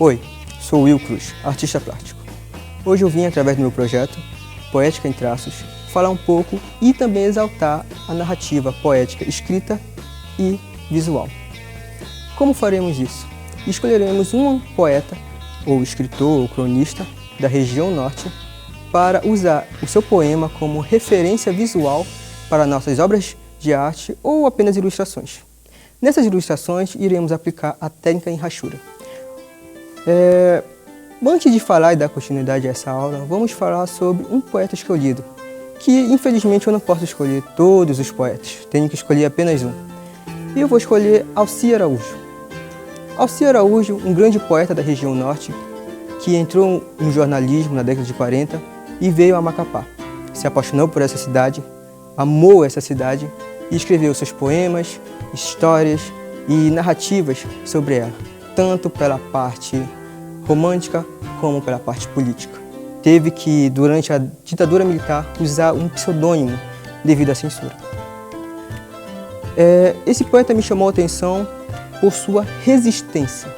Oi, sou Will Cruz, artista plástico. Hoje eu vim, através do meu projeto, Poética em Traços, falar um pouco e também exaltar a narrativa poética escrita e visual. Como faremos isso? Escolheremos um poeta, ou escritor, ou cronista, da região norte, para usar o seu poema como referência visual para nossas obras de arte ou apenas ilustrações. Nessas ilustrações, iremos aplicar a técnica em rachura. Antes de falar e dar continuidade a essa aula, vamos falar sobre um poeta escolhido, que infelizmente eu não posso escolher todos os poetas, tenho que escolher apenas um. E eu vou escolher Alci Araújo. Alci Araújo, um grande poeta da região norte, que entrou no jornalismo na década de 40 e veio a Macapá. Se apaixonou por essa cidade, amou essa cidade e escreveu seus poemas, histórias e narrativas sobre ela, tanto pela parte romântica como pela parte política. Teve que, durante a ditadura militar, usar um pseudônimo devido à censura. Esse poeta me chamou a atenção por sua resistência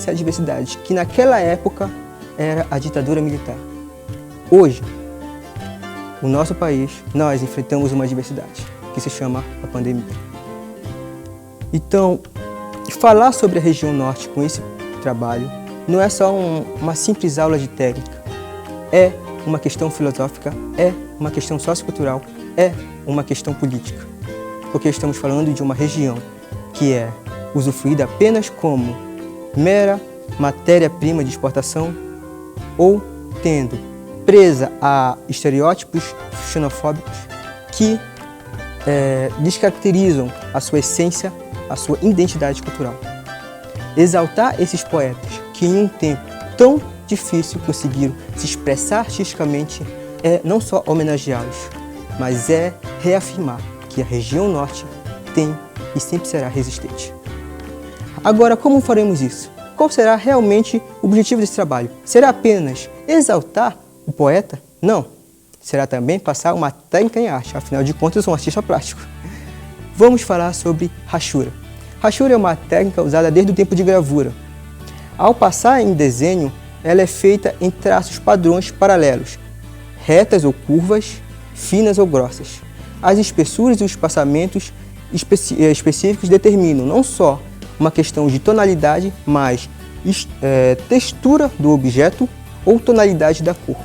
à adversidade, que naquela época era a ditadura militar. Hoje, no nosso país, nós enfrentamos uma adversidade, que se chama a pandemia. Então, falar sobre a região norte com esse trabalho não é só uma simples aula de técnica, é uma questão filosófica, é uma questão sociocultural, é uma questão política. Porque estamos falando de uma região que é usufruída apenas como mera matéria-prima de exportação ou tendo presa a estereótipos xenofóbicos que descaracterizam a sua essência, a sua identidade cultural. Exaltar esses poetas que em um tempo tão difícil conseguiram se expressar artisticamente é não só homenageá-los, mas é reafirmar que a região norte tem e sempre será resistente. Agora, como faremos isso? Qual será realmente o objetivo desse trabalho? Será apenas exaltar o poeta? Não. Será também passar uma técnica em arte, afinal de contas eu sou um artista plástico. Vamos falar sobre rachura. Rachura é uma técnica usada desde o tempo de gravura. Ao passar em desenho, ela é feita em traços padrões paralelos, retas ou curvas, finas ou grossas. As espessuras e os espaçamentos específicos determinam não só uma questão de tonalidade, mas textura do objeto ou tonalidade da cor,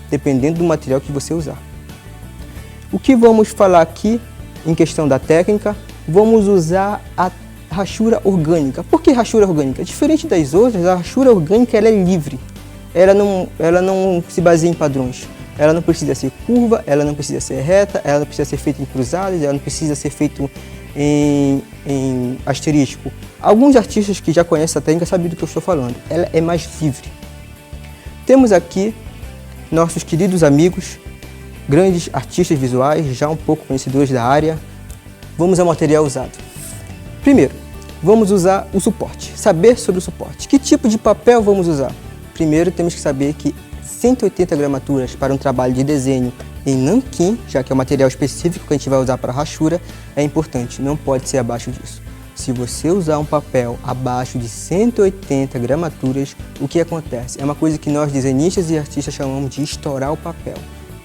dependendo do material que você usar. O que vamos falar aqui em questão da técnica, vamos usar a rachura orgânica. Por que rachura orgânica? Diferente das outras, a rachura orgânica ela é livre. Ela não se baseia em padrões. Ela não precisa ser curva, ela não precisa ser reta, ela não precisa ser feita em cruzadas, ela não precisa ser feita em asterístico. Alguns artistas que já conhecem essa técnica sabem do que eu estou falando. Ela é mais livre. Temos aqui nossos queridos amigos, grandes artistas visuais, já um pouco conhecedores da área. Vamos ao material usado. Primeiro, vamos usar o suporte, saber sobre o suporte. Que tipo de papel vamos usar? Primeiro, temos que saber que 180 gramaturas para um trabalho de desenho em nanquim, já que é o material específico que a gente vai usar para rachura, é importante, não pode ser abaixo disso. Se você usar um papel abaixo de 180 gramaturas, o que acontece? É uma coisa que nós desenhistas e artistas chamamos de estourar o papel.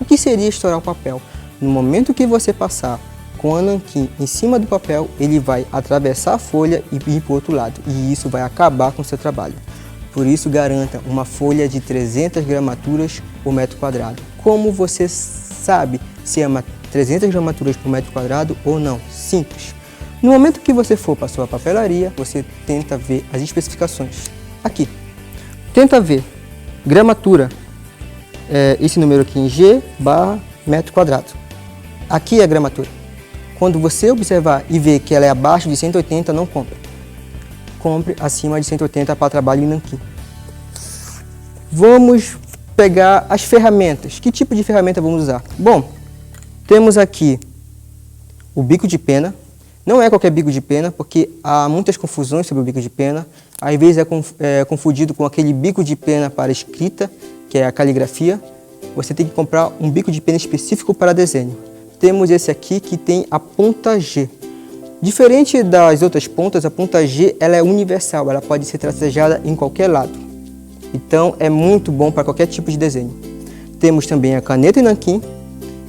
O que seria estourar o papel? No momento que você passar com a nanquim em cima do papel, ele vai atravessar a folha e ir para o outro lado, e isso vai acabar com o seu trabalho. Por isso, garanta uma folha de 300 gramaturas por metro quadrado. Como você sabe se é 300 gramaturas por metro quadrado ou não? Simples. No momento que você for para a sua papelaria, você tenta ver as especificações. Aqui. Tenta ver gramatura, esse número aqui em G/metro quadrado. Aqui é a gramatura. Quando você observar e ver que ela é abaixo de 180, não compre. Compre acima de 180 para trabalho em nanquim. Vamos pegar as ferramentas. Que tipo de ferramenta vamos usar? Bom, temos aqui o bico de pena. Não é qualquer bico de pena, porque há muitas confusões sobre o bico de pena. Às vezes é confundido com aquele bico de pena para escrita, que é a caligrafia. Você tem que comprar um bico de pena específico para desenho. Temos esse aqui que tem a ponta G. Diferente das outras pontas, a ponta G ela é universal, ela pode ser tracejada em qualquer lado. Então é muito bom para qualquer tipo de desenho. Temos também a caneta e nanquim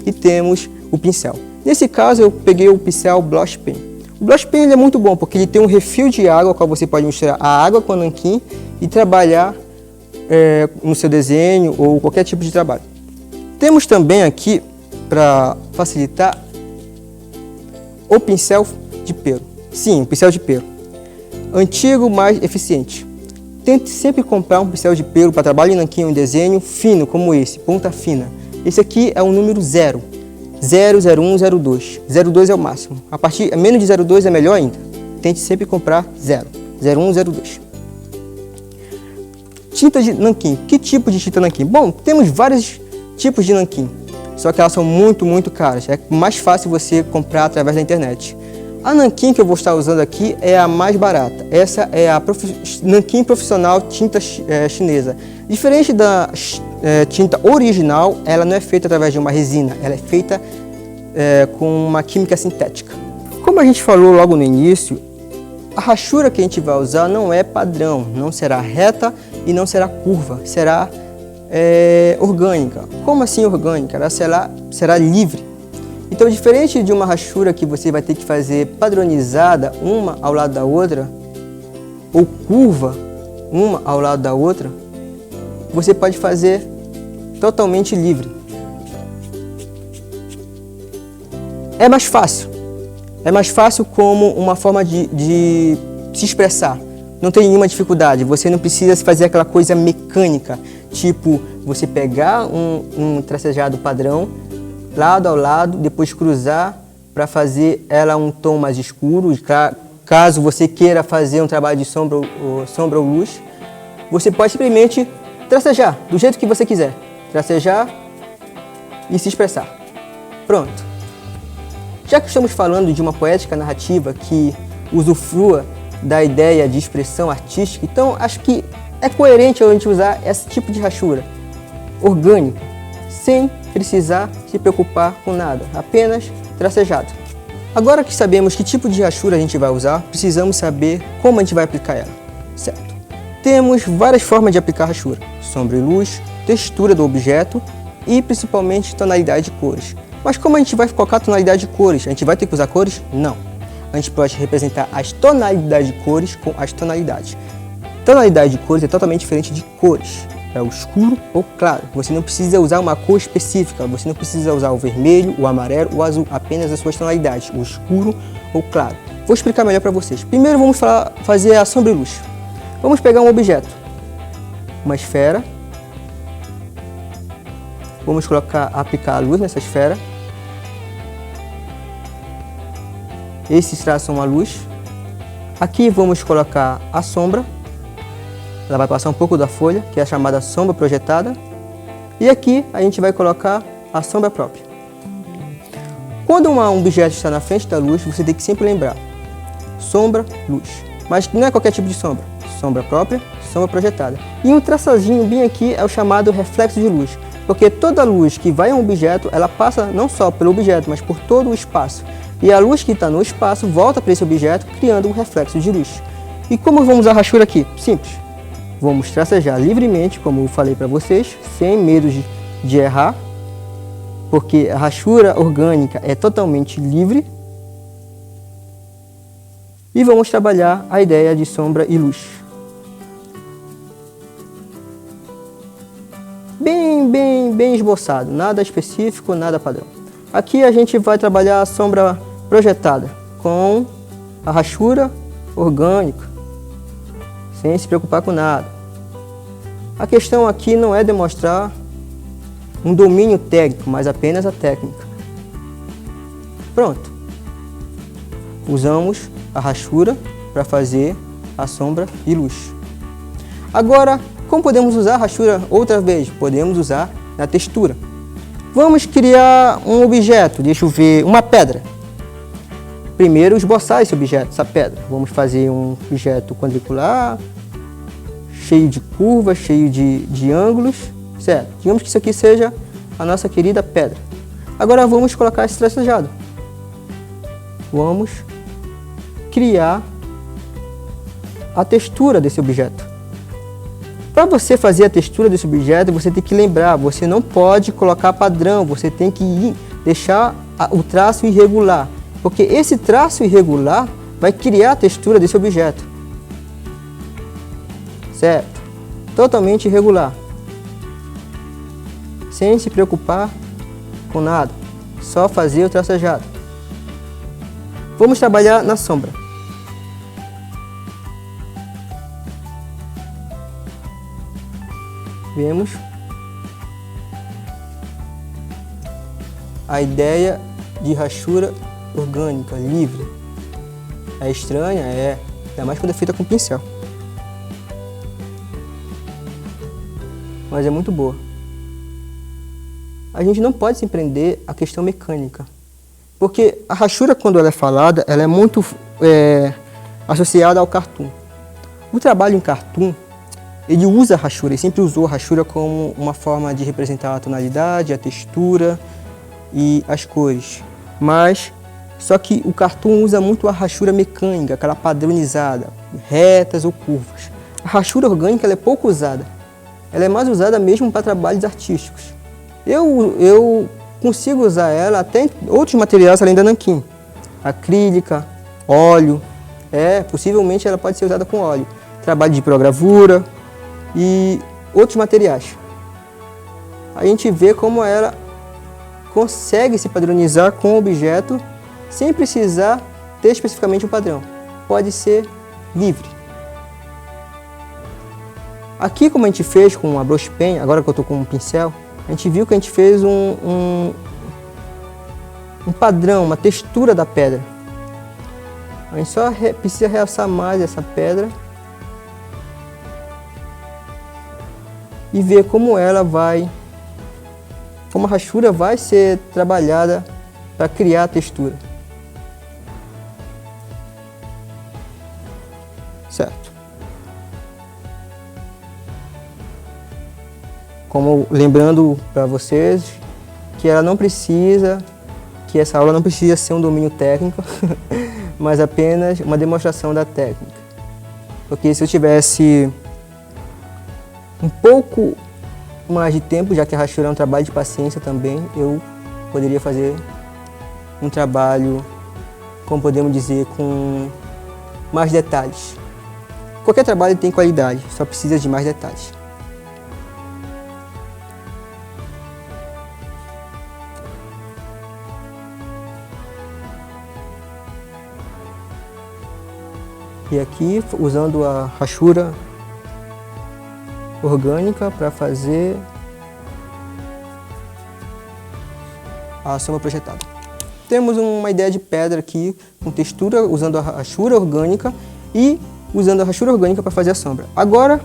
e temos o pincel. Nesse caso eu peguei o pincel Blush Pen. O Blush Pen ele é muito bom porque ele tem um refil de água, qual você pode misturar a água com o nanquim e trabalhar no seu desenho ou qualquer tipo de trabalho. Temos também aqui, para facilitar, o pincel de pelo. Sim, o pincel de pelo. Antigo, mais eficiente. Tente sempre comprar um pincel de pelo para trabalho em nanquim, um desenho fino como esse, ponta fina. Esse aqui é o número 0. 0, 01, 02. 02 é o máximo. A partir menos de 02 é melhor ainda. Tente sempre comprar 0. 01, 02. Tinta de nanquim. Que tipo de tinta nanquim? Bom, temos vários tipos de nanquim. Só que elas são muito caras. É mais fácil você comprar através da internet. A nanquim que eu vou estar usando aqui é a mais barata. Essa é a nanquim profissional tinta chinesa. Diferente da tinta original, ela não é feita através de uma resina. Ela é feita com uma química sintética. Como a gente falou logo no início, a rachura que a gente vai usar não é padrão. Não será reta e não será curva. Será orgânica. Como assim orgânica? Ela será livre. Então, diferente de uma rachura que você vai ter que fazer padronizada, uma ao lado da outra, ou curva, uma ao lado da outra, você pode fazer totalmente livre. É mais fácil. É mais fácil como uma forma de se expressar. Não tem nenhuma dificuldade. Você não precisa fazer aquela coisa mecânica, tipo você pegar um tracejado padrão, lado ao lado, depois cruzar para fazer ela um tom mais escuro. Caso você queira fazer um trabalho de sombra ou luz, você pode simplesmente tracejar do jeito que você quiser. Tracejar e se expressar. Pronto. Já que estamos falando de uma poética narrativa que usufrua da ideia de expressão artística, então acho que é coerente a gente usar esse tipo de rachura orgânica, sem precisar se preocupar com nada, apenas tracejado. Agora que sabemos que tipo de rachura a gente vai usar, precisamos saber como a gente vai aplicar ela, certo? Temos várias formas de aplicar rachura: sombra e luz, textura do objeto e principalmente tonalidade de cores. Mas como a gente vai colocar tonalidade de cores? A gente vai ter que usar cores? Não. A gente pode representar as tonalidades de cores com as tonalidades. Tonalidade de cores é totalmente diferente de cores. É o escuro ou claro. Você não precisa usar uma cor específica. Você não precisa usar o vermelho, o amarelo, o azul. Apenas as suas tonalidades, o escuro ou claro. Vou explicar melhor para vocês. Primeiro vamos fazer a sombra e luz. Vamos pegar um objeto, uma esfera. Vamos aplicar a luz nessa esfera. Esses traços são a luz. Aqui vamos colocar a sombra. Ela vai passar um pouco da folha, que é a chamada sombra projetada. E aqui a gente vai colocar a sombra própria. Quando um objeto está na frente da luz, você tem que sempre lembrar: sombra, luz. Mas não é qualquer tipo de sombra. Sombra própria, sombra projetada. E um traçadinho bem aqui é o chamado reflexo de luz. Porque toda luz que vai a um objeto, ela passa não só pelo objeto, mas por todo o espaço. E a luz que está no espaço volta para esse objeto, criando um reflexo de luz. E como vamos usar a rachura aqui? Simples. Vamos tracejar livremente, como eu falei para vocês, sem medo de errar, porque a rachura orgânica é totalmente livre. E vamos trabalhar a ideia de sombra e luz. Bem esboçado, nada específico, nada padrão. Aqui a gente vai trabalhar a sombra projetada com a rachura orgânica, sem se preocupar com nada. A questão aqui não é demonstrar um domínio técnico, mas apenas a técnica. Pronto. Usamos a rachura para fazer a sombra e luz. Agora, como podemos usar a rachura outra vez? Podemos usar na textura. Vamos criar um objeto, deixa eu ver, uma pedra. Primeiro esboçar esse objeto, essa pedra. Vamos fazer um objeto quadricular, cheio de curvas, cheio de ângulos, certo? Digamos que isso aqui seja a nossa querida pedra. Agora vamos colocar esse tracejado. Vamos criar a textura desse objeto. Para você fazer a textura desse objeto, você tem que lembrar, você não pode colocar padrão, você tem que deixar o traço irregular, porque esse traço irregular vai criar a textura desse objeto. Certo? Totalmente irregular. Sem se preocupar com nada, só fazer o tracejado. Vamos trabalhar na sombra. Vemos a ideia de rachura orgânica, livre. É estranha? É. Ainda mais quando é feita com pincel. Mas é muito boa. A gente não pode se prender à questão mecânica. Porque a rachura, quando ela é falada, ela é muito associada ao cartoon. O trabalho em cartoon, ele usa a rachura, ele sempre usou a rachura como uma forma de representar a tonalidade, a textura e as cores. Mas, só que o cartoon usa muito a rachura mecânica, aquela padronizada, retas ou curvas. A rachura orgânica ela é pouco usada. Ela é mais usada mesmo para trabalhos artísticos. Eu consigo usar ela até em outros materiais além da nanquim. Acrílica, óleo, possivelmente ela pode ser usada com óleo. Trabalho de pirogravura e outros materiais. A gente vê como ela consegue se padronizar com o objeto sem precisar ter especificamente um padrão. Pode ser livre. Aqui, como a gente fez com a brush pen, agora que eu estou com um pincel, a gente viu que a gente fez um padrão, uma textura da pedra. A gente só precisa realçar mais essa pedra e ver como como a rachura vai ser trabalhada para criar a textura. Certo. Como lembrando para vocês que que essa aula não precisa ser um domínio técnico, mas apenas uma demonstração da técnica. Porque se eu tivesse um pouco mais de tempo, já que a rachura é um trabalho de paciência também, eu poderia fazer um trabalho, como podemos dizer, com mais detalhes. Qualquer trabalho tem qualidade, só precisa de mais detalhes. E aqui, usando a rachura orgânica para fazer a sombra projetada. Temos uma ideia de pedra aqui, com textura, usando a rachura orgânica e usando a rachura orgânica para fazer a sombra. Agora,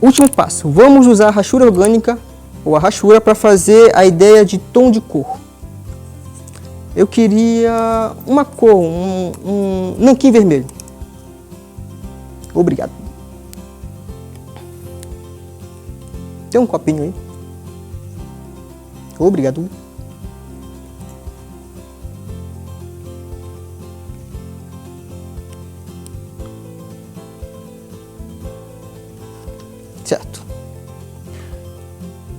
último passo. Vamos usar a rachura orgânica ou a rachura para fazer a ideia de tom de cor. Eu queria uma cor, um nanquim vermelho. Obrigado. Tem um copinho aí? Obrigado. Certo.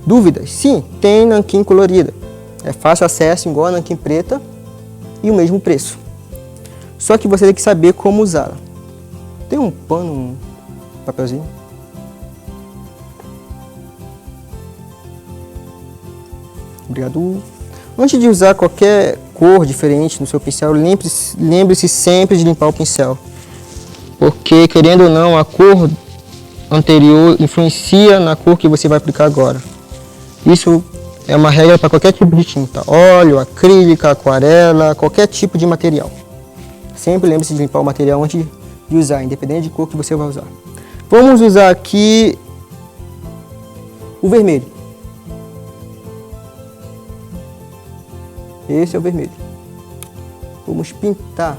Dúvidas? Sim, tem nanquim colorida. É fácil acesso, igual a nanquim preta e o mesmo preço. Só que você tem que saber como usá-la. Tem um pano, um papelzinho? Obrigado. Antes de usar qualquer cor diferente no seu pincel, lembre-se sempre de limpar o pincel. Porque, querendo ou não, a cor anterior influencia na cor que você vai aplicar agora. Isso é uma regra para qualquer tipo de tinta. Óleo, acrílica, aquarela, qualquer tipo de material. Sempre lembre-se de limpar o material antes de usar, independente de cor que você vai usar. Vamos usar aqui o vermelho. Esse é o vermelho. Vamos pintar.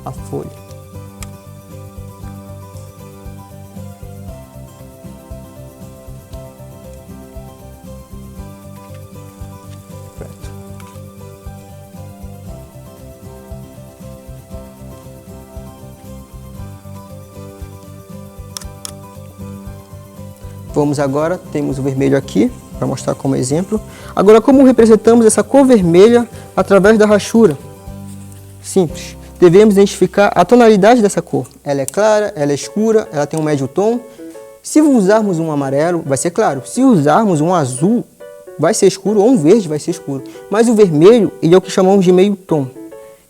A folha. Vamos agora, temos o vermelho aqui, para mostrar como exemplo. Agora, como representamos essa cor vermelha através da rachura? Simples. Devemos identificar a tonalidade dessa cor. Ela é clara, ela é escura, ela tem um médio tom. Se usarmos um amarelo, vai ser claro. Se usarmos um azul, vai ser escuro, ou um verde vai ser escuro. Mas o vermelho, ele é o que chamamos de meio tom.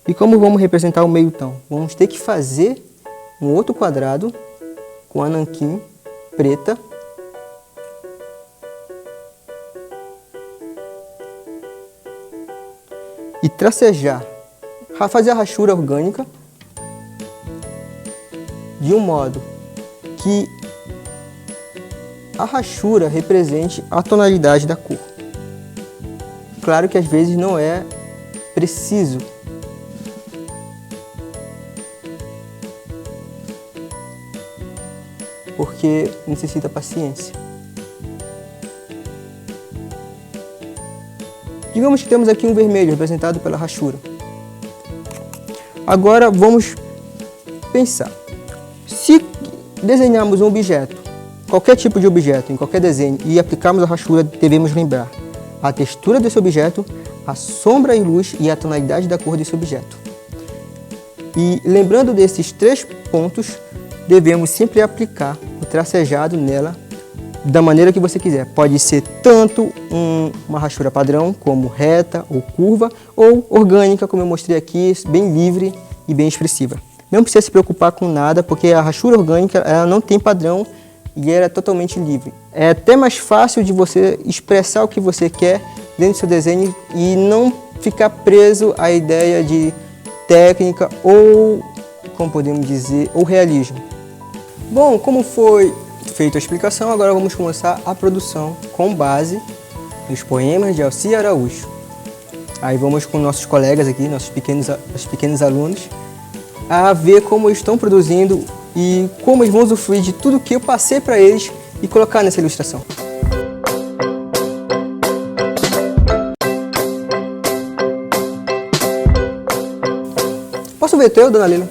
E como vamos representar o meio tom? Vamos ter que fazer um outro quadrado com a nanquim preta. E tracejar, fazer a rachura orgânica de um modo que a rachura represente a tonalidade da cor. Claro que às vezes não é preciso. Porque necessita paciência. Digamos que temos aqui um vermelho representado pela rachura. Agora vamos pensar. Se desenharmos um objeto, qualquer tipo de objeto, em qualquer desenho, e aplicarmos a rachura, devemos lembrar a textura desse objeto, a sombra e luz e a tonalidade da cor desse objeto. E lembrando desses 3 pontos, devemos sempre aplicar o tracejado nela da maneira que você quiser. Pode ser tanto uma rachura padrão, como reta ou curva, ou orgânica, como eu mostrei aqui, bem livre e bem expressiva. Não precisa se preocupar com nada, porque a rachura orgânica ela não tem padrão e ela é totalmente livre. É até mais fácil de você expressar o que você quer dentro do seu desenho e não ficar preso à ideia de técnica ou, como podemos dizer, ou realismo. Bom, como foi feita a explicação, agora vamos começar a produção com base nos poemas de Alci Araújo. Aí vamos com nossos colegas aqui, nossos pequenos alunos, a ver como eles estão produzindo e como eles vão usufruir de tudo que eu passei para eles e colocar nessa ilustração. Posso ver o teu, dona Leila?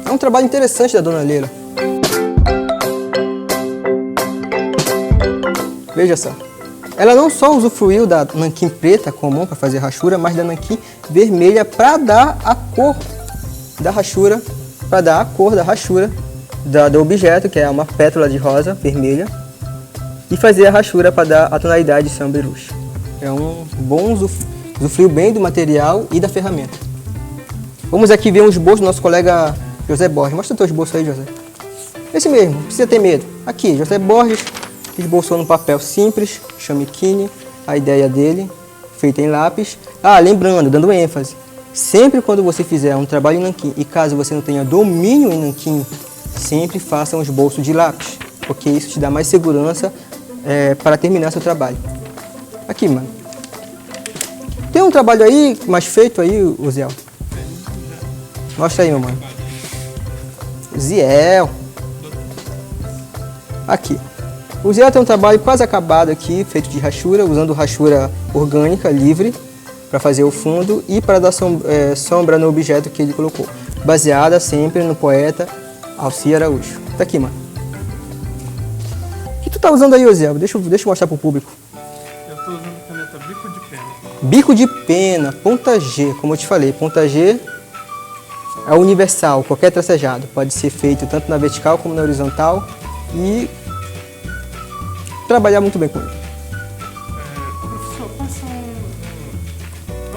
É um trabalho interessante da dona Leila. Veja só. Ela não só usufruiu da nanquim preta comum para fazer rachura, mas da nanquim vermelha para dar a cor da rachura, do objeto, que é uma pétala de rosa vermelha, e fazer a rachura para dar a tonalidade de sombra e luz. É um bom usufruiu bem do material e da ferramenta. Vamos aqui ver um esboço do nosso colega José Borges. Mostra o teu esboço aí, José. Esse mesmo, não precisa ter medo. Aqui, José Borges esboçou no papel simples, chamiquine, a ideia dele, feita em lápis. Ah, lembrando, dando ênfase, sempre quando você fizer um trabalho em nanquim, e caso você não tenha domínio em nanquim, sempre faça um esboço de lápis, porque isso te dá mais segurança para terminar seu trabalho. Aqui, mano. Tem um trabalho aí, mais feito aí, o Ziel? Mostra aí, meu mano. Ziel. Aqui. O Ziel tem um trabalho quase acabado aqui, feito de rachura, usando rachura orgânica, livre, para fazer o fundo e para dar sombra no objeto que ele colocou. Baseada sempre no poeta Alci Araújo. Tá aqui, mano. O que tu tá usando aí, Ziel? Deixa eu mostrar pro público. Eu tô usando caneta bico de pena. Bico de pena, ponta G, como eu te falei, ponta G é universal, qualquer tracejado. Pode ser feito tanto na vertical como na horizontal e trabalhar muito bem com ele. Professor,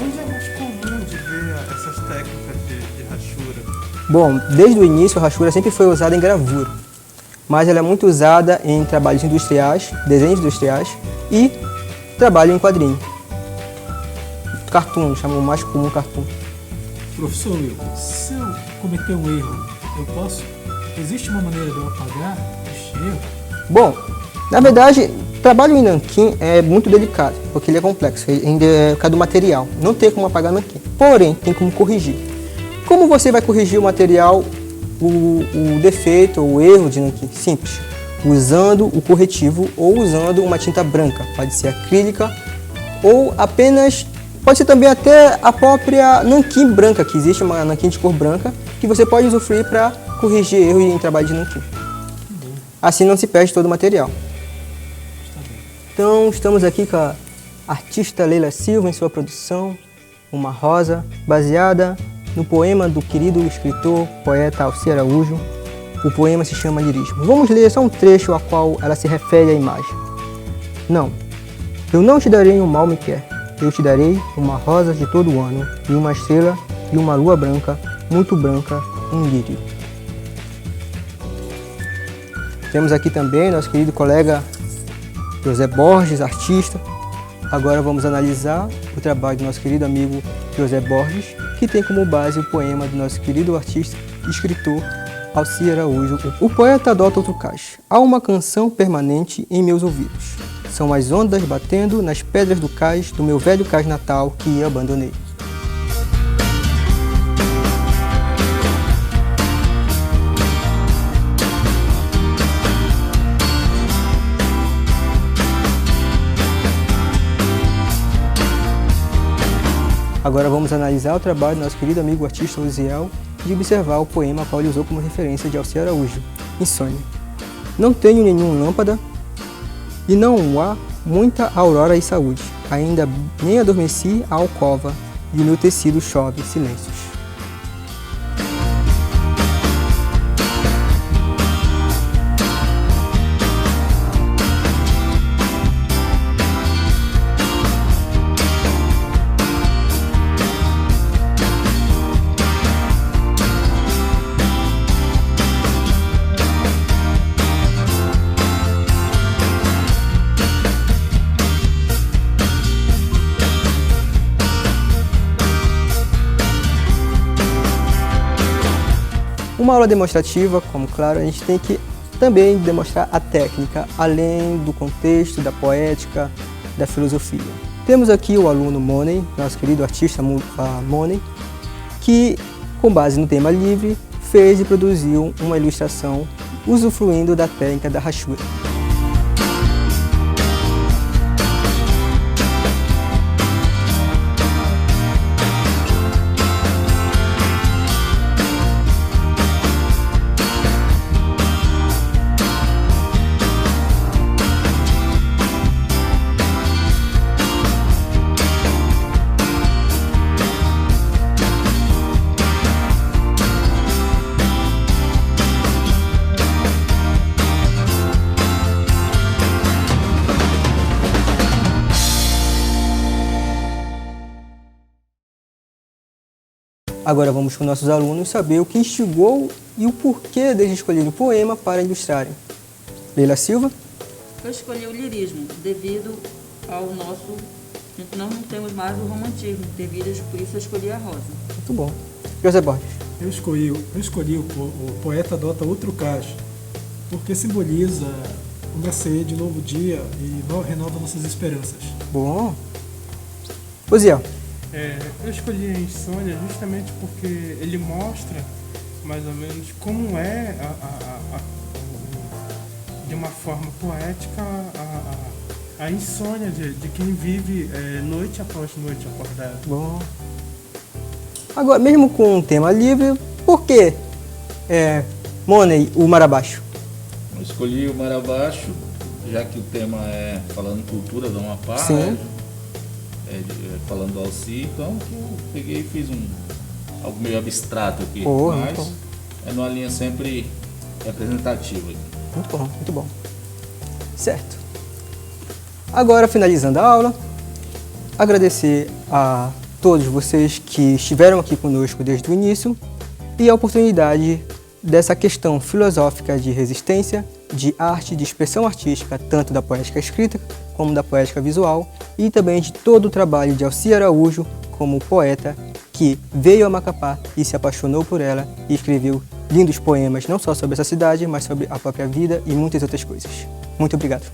onde é mais comum de ver essas técnicas de rachura? Bom, desde o início a rachura sempre foi usada em gravura, mas ela é muito usada em trabalhos industriais, desenhos industriais e trabalho em quadrinho. Cartoon, chamam mais comum cartoon. Professor Will, se eu cometer um erro, existe uma maneira de eu apagar este erro? Bom, na verdade, trabalho em nanquim é muito delicado, porque ele é complexo, ainda é por causa do material. Não tem como apagar nanquim, porém, tem como corrigir. Como você vai corrigir o material, o defeito ou o erro de nanquim? Simples, usando o corretivo ou usando uma tinta branca. Pode ser acrílica ou apenas, pode ser também até a própria nanquim branca, que existe uma nanquim de cor branca, que você pode usufruir para corrigir erro em trabalho de nanquim. Assim não se perde todo o material. Está bem. Então, estamos aqui com a artista Leila Silva em sua produção, Uma Rosa, baseada no poema do querido escritor, poeta Alcir Araújo. O poema se chama Lirismo. Vamos ler só um trecho ao qual ela se refere à imagem. Não, eu não te darei um mal me quer. Eu te darei uma rosa de todo o ano, e uma estrela e uma lua branca, muito branca, um lírio. Temos aqui também nosso querido colega José Borges, artista. Agora vamos analisar o trabalho do nosso querido amigo José Borges, que tem como base o poema do nosso querido artista e escritor Alcir Araújo. O poeta adota outro cais. Há uma canção permanente em meus ouvidos. São as ondas batendo nas pedras do cais do meu velho cais natal que abandonei. Agora vamos analisar o trabalho do nosso querido amigo artista Uziel e observar o poema qual ele usou como referência de Alcir Araújo, Insônia. Não tenho nenhuma lâmpada e não há muita aurora e saúde. Ainda nem adormeci a alcova e o meu tecido chove silêncios. Uma aula demonstrativa, como claro, a gente tem que também demonstrar a técnica, além do contexto, da poética, da filosofia. Temos aqui o aluno Money, nosso querido artista Money, que, com base no tema livre, fez e produziu uma ilustração usufruindo da técnica da rachura. Agora vamos com nossos alunos saber o que instigou e o porquê deles escolherem o poema para ilustrarem. Leila Silva. Eu escolhi o lirismo devido ao nosso... Não temos mais o romantismo, por isso eu escolhi a rosa. Muito bom. José Borges. Eu escolhi o poeta adota outro cais, porque simboliza o nascer de novo dia e renova nossas esperanças. Bom. Uziel. Eu escolhi a Insônia justamente porque ele mostra mais ou menos como é de uma forma poética a insônia de quem vive noite após noite acordado. Bom. Agora, mesmo com um tema livre, por que Money, o Mar Abaixo? Eu escolhi o Mar Abaixo, já que o tema é falando cultura do Amapá, Sim. né? Falando do Alcir, então eu peguei e fiz algo meio abstrato aqui, mas bom. É numa linha sempre representativa. Muito bom, muito bom. Certo. Agora, finalizando a aula, agradecer a todos vocês que estiveram aqui conosco desde o início e a oportunidade dessa questão filosófica de resistência, de arte, de expressão artística, tanto da poética escrita como da poética visual, e também de todo o trabalho de Alcir Araújo como poeta que veio a Macapá e se apaixonou por ela e escreveu lindos poemas não só sobre essa cidade, mas sobre a própria vida e muitas outras coisas. Muito obrigado.